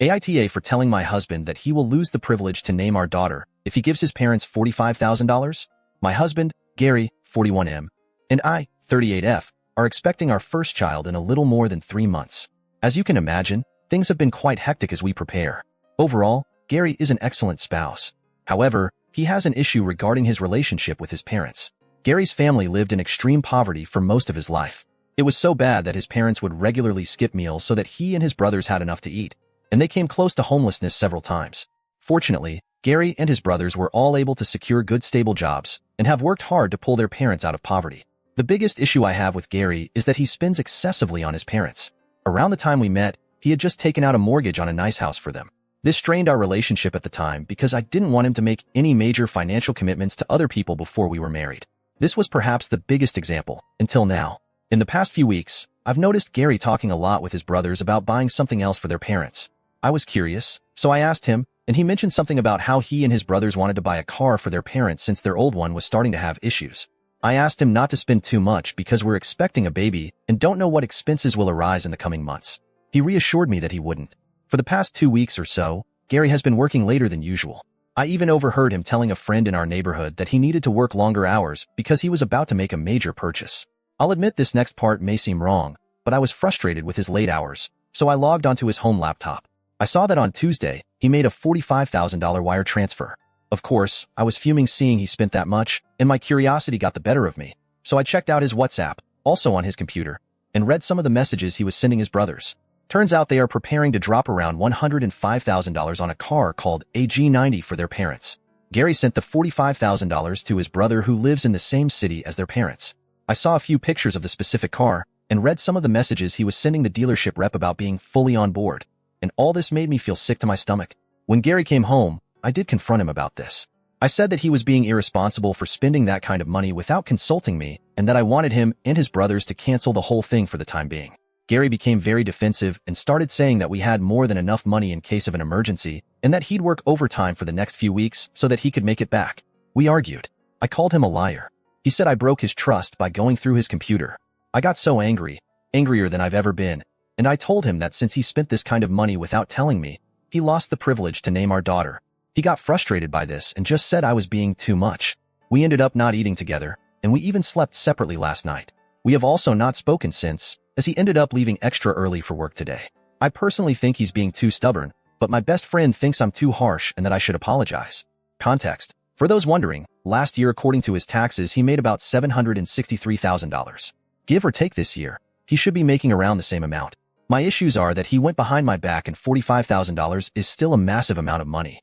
AITA for telling my husband that he will lose the privilege to name our daughter if he gives his parents $45,000. My husband, Gary, 41M, and I, 38F, are expecting our first child in a little more than 3 months. As you can imagine, things have been quite hectic as we prepare. Overall, Gary is an excellent spouse. However, he has an issue regarding his relationship with his parents. Gary's family lived in extreme poverty for most of his life. It was so bad that his parents would regularly skip meals so that he and his brothers had enough to eat, and they came close to homelessness several times. Fortunately, Gary and his brothers were all able to secure good stable jobs and have worked hard to pull their parents out of poverty. The biggest issue I have with Gary is that he spends excessively on his parents. Around the time we met, he had just taken out a mortgage on a nice house for them. This strained our relationship at the time because I didn't want him to make any major financial commitments to other people before we were married. This was perhaps the biggest example, until now. In the past few weeks, I've noticed Gary talking a lot with his brothers about buying something else for their parents. I was curious, so I asked him, and he mentioned something about how he and his brothers wanted to buy a car for their parents since their old one was starting to have issues. I asked him not to spend too much because we're expecting a baby and don't know what expenses will arise in the coming months. He reassured me that he wouldn't. For the past 2 weeks or so, Gary has been working later than usual. I even overheard him telling a friend in our neighborhood that he needed to work longer hours because he was about to make a major purchase. I'll admit this next part may seem wrong, but I was frustrated with his late hours, so I logged onto his home laptop. I saw that on Tuesday, he made a $45,000 wire transfer. Of course, I was fuming seeing he spent that much, and my curiosity got the better of me. So I checked out his WhatsApp, also on his computer, and read some of the messages he was sending his brothers. Turns out they are preparing to drop around $105,000 on a car called a G90 for their parents. Gary sent the $45,000 to his brother who lives in the same city as their parents. I saw a few pictures of the specific car and read some of the messages he was sending the dealership rep about being fully on board. And all this made me feel sick to my stomach. When Gary came home, I did confront him about this. I said that he was being irresponsible for spending that kind of money without consulting me and that I wanted him and his brothers to cancel the whole thing for the time being. Gary became very defensive and started saying that we had more than enough money in case of an emergency and that he'd work overtime for the next few weeks so that he could make it back. We argued. I called him a liar. He said I broke his trust by going through his computer. I got so angry, angrier than I've ever been, and I told him that since he spent this kind of money without telling me, he lost the privilege to name our daughter. He got frustrated by this and just said I was being too much. We ended up not eating together, and we even slept separately last night. We have also not spoken since, as he ended up leaving extra early for work today. I personally think he's being too stubborn, but my best friend thinks I'm too harsh and that I should apologize. Context. For those wondering, last year according to his taxes he made about $763,000. Give or take this year, he should be making around the same amount. My issues are that he went behind my back and $45,000 is still a massive amount of money.